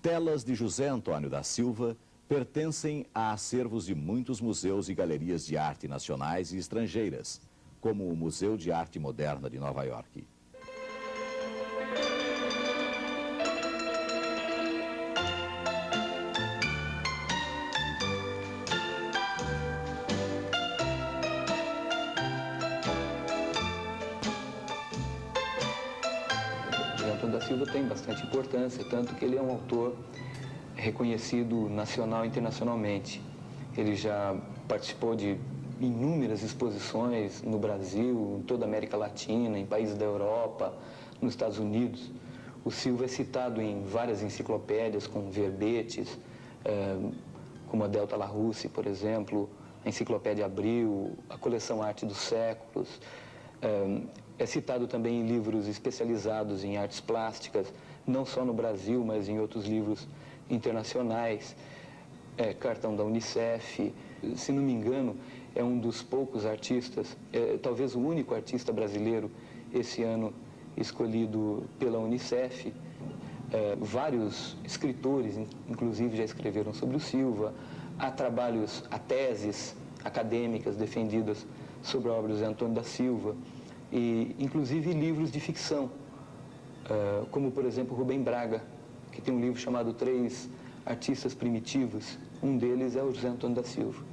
Telas de José Antônio da Silva pertencem a acervos de muitos museus e galerias de arte nacionais e estrangeiras, como o Museu de Arte Moderna de Nova York. José Antônio da Silva tem bastante importância, tanto que ele é um autor reconhecido nacional e internacionalmente. Ele já participou de inúmeras exposições no Brasil, em toda a América Latina, em países da Europa, nos Estados Unidos. O Silva é citado em várias enciclopédias com verbetes, como a Delta Larousse, por exemplo, a Enciclopédia Abril, a coleção Arte dos Séculos. É citado também em livros especializados em artes plásticas, não só no Brasil, mas em outros livros internacionais, cartão da Unicef. Se não me engano, é um dos poucos artistas, talvez o único artista brasileiro esse ano escolhido pela Unicef. Vários escritores, inclusive, já escreveram sobre o Silva. Há trabalhos, há teses acadêmicas defendidas sobre a obra de José Antônio da Silva, e inclusive livros de ficção, como, por exemplo, Rubem Braga, que tem um livro chamado Três Artistas Primitivos. Um deles é o José Antônio da Silva.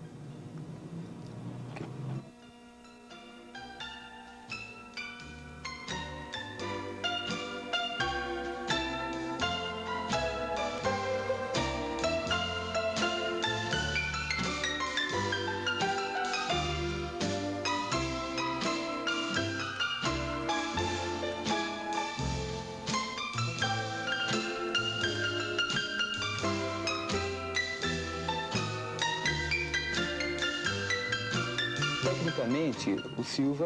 Tecnicamente, o Silva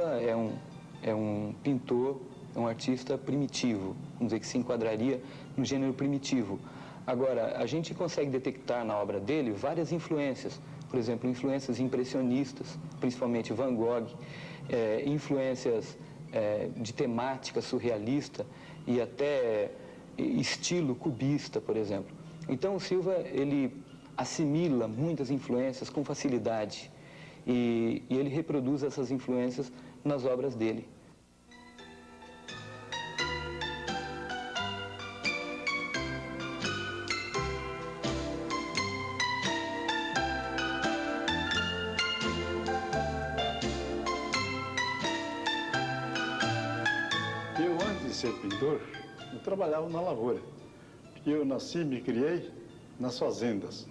é um pintor, é um artista primitivo, vamos dizer que se enquadraria no gênero primitivo. Agora, a gente consegue detectar na obra dele várias influências, por exemplo, influências impressionistas, principalmente Van Gogh, influências de temática surrealista e até estilo cubista, por exemplo. Então, o Silva, ele assimila muitas influências com facilidade. E ele reproduz essas influências nas obras dele. Eu, antes de ser pintor, eu trabalhava na lavoura. Eu nasci e me criei nas fazendas.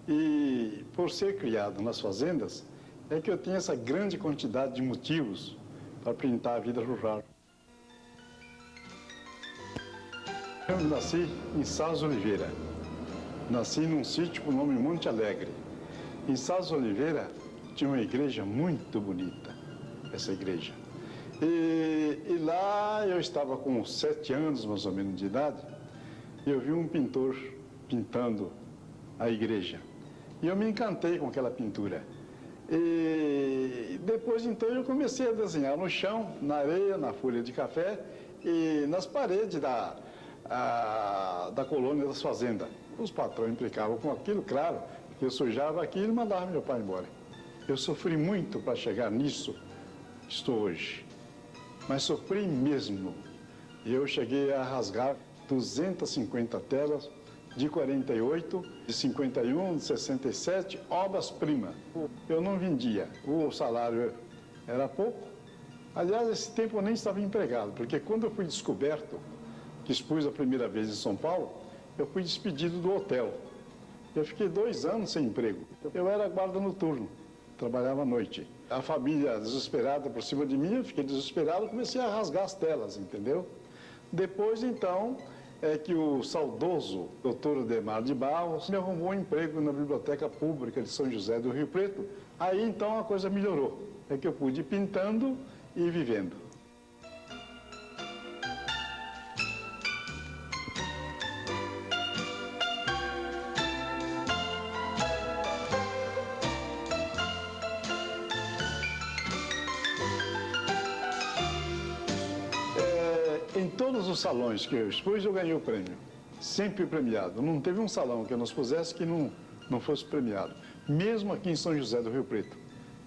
E, por ser criado nas fazendas, é que eu tenho essa grande quantidade de motivos para pintar a vida rural. Eu nasci em Sales Oliveira. Nasci num sítio com o nome Monte Alegre. Em Sales Oliveira tinha uma igreja muito bonita, essa igreja. E lá eu estava com 7 anos, mais ou menos, de idade, e eu vi um pintor pintando a igreja. E eu me encantei com aquela pintura. E depois, então, eu comecei a desenhar no chão, na areia, na folha de café e nas paredes da colônia das fazendas. Os patrões implicavam com aquilo, claro, porque eu sujava aquilo e mandava meu pai embora. Eu sofri muito para chegar nisso que estou hoje, mas sofri mesmo. Eu cheguei a rasgar 250 telas, de 48, de 51, de 67, obras-primas. Eu não vendia, o salário era pouco. Aliás, esse tempo eu nem estava empregado, porque quando eu fui descoberto, que expus a primeira vez em São Paulo, eu fui despedido do hotel. Eu fiquei 2 anos sem emprego. Eu era guarda noturno, trabalhava à noite. A família desesperada por cima de mim, eu fiquei desesperado e comecei a rasgar as telas, entendeu? Depois, então, é que o saudoso doutor Ademar de Barros me arrumou um emprego na Biblioteca Pública de São José do Rio Preto. Aí, então, a coisa melhorou. É que eu pude ir pintando e vivendo. Em todos os salões que eu expus, eu ganhei o prêmio. sempre premiado. Não teve um salão que nós pusesse que não fosse premiado. Mesmo aqui em São José do Rio Preto,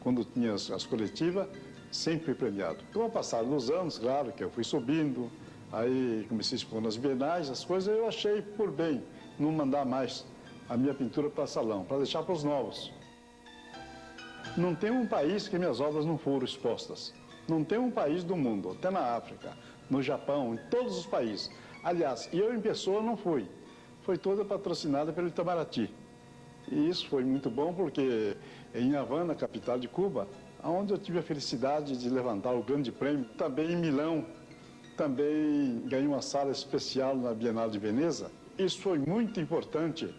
quando tinha as coletivas, sempre premiado. Com o passar dos anos, claro, que eu fui subindo, aí comecei a expor nas bienais, as coisas, eu achei por bem não mandar mais a minha pintura para salão, para deixar para os novos. Não tem um país que minhas obras não foram expostas. Não tem um país do mundo, até na África, no Japão, em todos os países. Aliás, eu em pessoa não fui. Foi toda patrocinada pelo Itamaraty. E isso foi muito bom porque em Havana, capital de Cuba, onde eu tive a felicidade de levantar o grande prêmio, também em Milão, também ganhei uma sala especial na Bienal de Veneza. Isso foi muito importante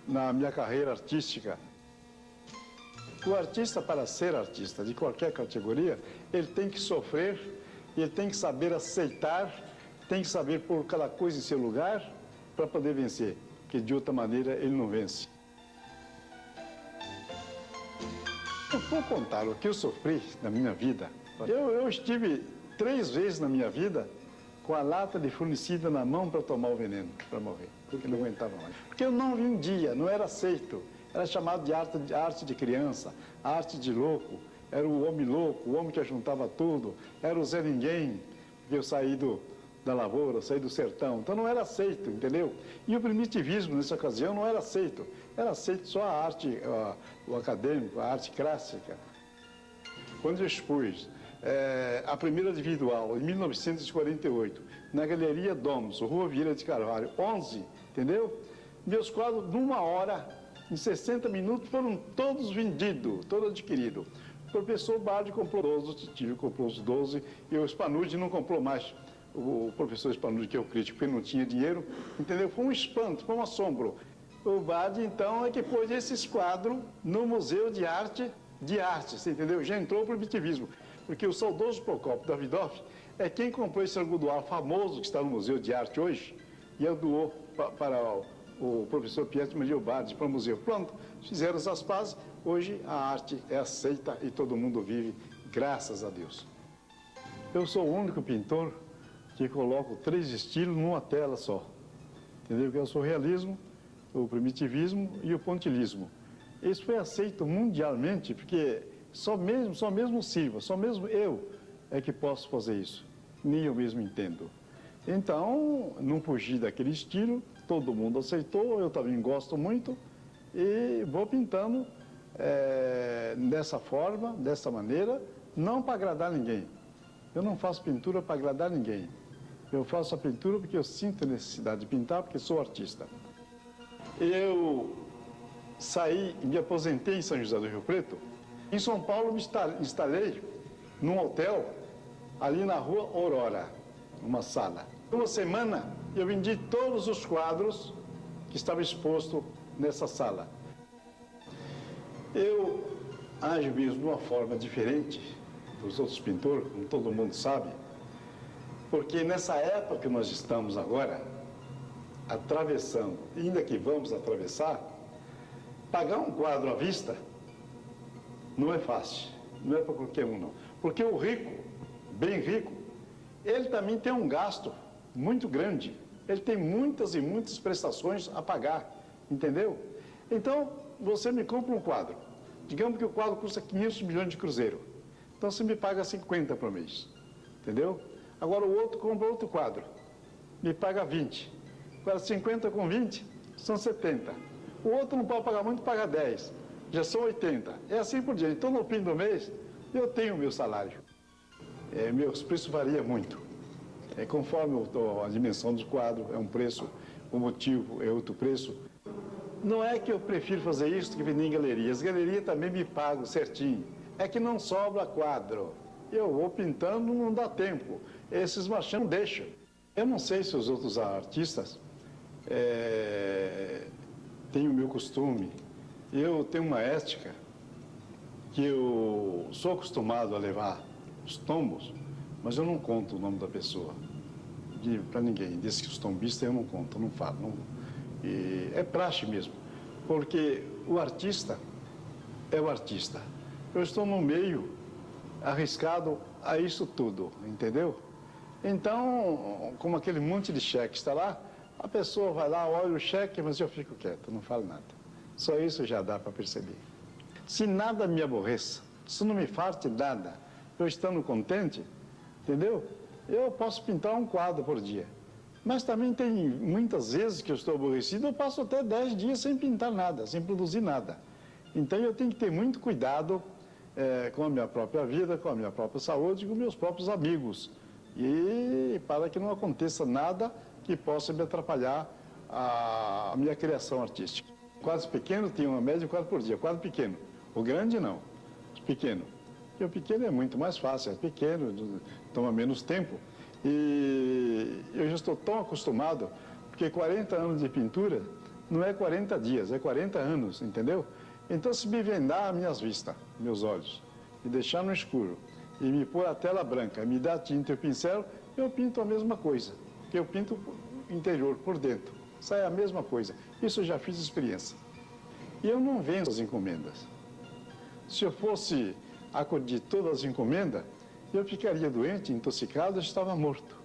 na minha carreira artística. O artista, para ser artista de qualquer categoria, ele tem que sofrer, ele tem que saber aceitar, tem que saber pôr cada coisa em seu lugar para poder vencer, porque de outra maneira ele não vence. Eu vou contar o que eu sofri na minha vida. Eu estive 3 vezes na minha vida com a lata de furnicida na mão para tomar o veneno, para morrer, porque não aguentava mais. Porque eu não vendia, não era aceito. Era chamado de arte de criança, arte de louco. Era o homem louco, o homem que ajuntava tudo. Era o Zé Ninguém, porque eu saí da lavoura, saí do sertão. Então não era aceito, entendeu? E o primitivismo, nessa ocasião, não era aceito. Era aceito só a arte, o acadêmico, a arte clássica. Quando eu expus a primeira individual, em 1948, na Galeria Domus, Rua Vieira de Carvalho, 11, entendeu? Meus quadros, numa hora, em 60 minutos, foram todos vendidos, todos adquiridos. O professor Bardi comprou 12, o Titio comprou os 12, e o Spanucci não comprou mais. O professor Spanucci, que é o crítico, porque não tinha dinheiro, entendeu? Foi um espanto, foi um assombro. O Bardi, então, é que pôs esses quadros no Museu de Arte, você entendeu? Já entrou o primitivismo. Porque o saudoso Procópio Davidoff é quem comprou esse algodoar famoso que está no Museu de Arte hoje e o doou para o professor Pietro Maria Bardi, para o museu. Pronto, fizeram essas pazes, hoje a arte é aceita e todo mundo vive, graças a Deus. Eu sou o único pintor que coloco 3 estilos numa tela só, entendeu? Que é o surrealismo, o primitivismo e o pontilhismo. Isso foi aceito mundialmente, porque só mesmo Silva, só mesmo eu é que posso fazer isso. Nem eu mesmo entendo. Então, não fugi daquele estilo, todo mundo aceitou, eu também gosto muito e vou pintando dessa forma, dessa maneira, não para agradar ninguém. Eu não faço pintura para agradar ninguém. Eu faço a pintura porque eu sinto a necessidade de pintar, porque sou artista. Eu saí e me aposentei em São José do Rio Preto. Em São Paulo, me instalei num hotel, ali na Rua Aurora, numa sala. Uma semana, eu vendi todos os quadros que estavam expostos nessa sala. Eu ajo mesmo de uma forma diferente dos outros pintores, como todo mundo sabe, porque nessa época que nós estamos agora, atravessando, ainda que vamos atravessar, pagar um quadro à vista não é fácil, não é para qualquer um não. Porque o rico, bem rico, ele também tem um gasto muito grande. Ele tem muitas e muitas prestações a pagar, entendeu? Então, você me compra um quadro. Digamos que o quadro custa 500 milhões de cruzeiro. Então, você me paga 50 por mês, entendeu? Agora, o outro compra outro quadro, me paga 20. Agora, 50 com 20 são 70. O outro não pode pagar muito, paga 10. Já são 80. É assim por diante. Então, no fim do mês, eu tenho o meu salário. Meus preços variam muito. Conforme a dimensão do quadro, é um preço, o motivo é outro preço. Não é que eu prefiro fazer isso do que vender em galeria. As galerias também me pagam certinho. É que não sobra quadro. Eu vou pintando, não dá tempo. Esses machão não deixam. Eu não sei se os outros artistas têm o meu costume. Eu tenho uma ética que eu sou acostumado a levar os tombos, mas eu não conto o nome da pessoa para ninguém. Desde que os tombistas eu não conto, eu não falo. Não. E é praxe mesmo, porque o artista é o artista. Eu estou no meio arriscado a isso tudo, entendeu? Então, como aquele monte de cheque está lá, A pessoa vai lá, olha o cheque, mas eu fico quieto, não falo nada. Só isso já dá para perceber. Se nada me aborreça, se não me falte nada, eu estando contente, entendeu? Eu posso pintar um quadro por dia. Mas também tem muitas vezes que eu estou aborrecido, eu passo até 10 dias sem pintar nada, sem produzir nada. Então eu tenho que ter muito cuidado com a minha própria vida, com a minha própria saúde, com meus próprios amigos. E para que não aconteça nada que possa me atrapalhar a minha criação artística. Quadros pequenos tinham uma média de quadro por dia, quadro pequeno. O grande não, o pequeno. E o pequeno é muito mais fácil, é pequeno, toma menos tempo. E eu já estou tão acostumado, porque 40 anos de pintura não é 40 dias, é 40 anos, entendeu? Então, se me vendar minhas vistas, meus olhos, e deixar no escuro, e me pôr a tela branca, me dar tinta e o pincel, eu pinto a mesma coisa. Eu pinto interior, por dentro, sai a mesma coisa. Isso eu já fiz experiência. E eu não vendo as encomendas. Se eu fosse acudir todas as encomendas, eu ficaria doente, intoxicado, eu estava morto.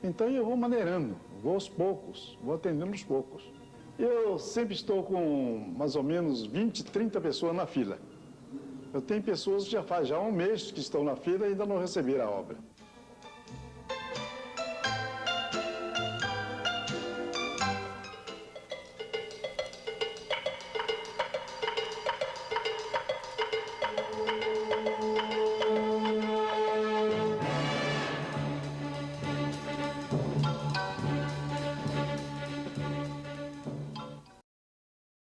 Então eu vou maneirando, vou aos poucos, vou atendendo aos poucos. Eu sempre estou com mais ou menos 20, 30 pessoas na fila. Eu tenho pessoas que já faz um mês que estão na fila e ainda não receberam a obra.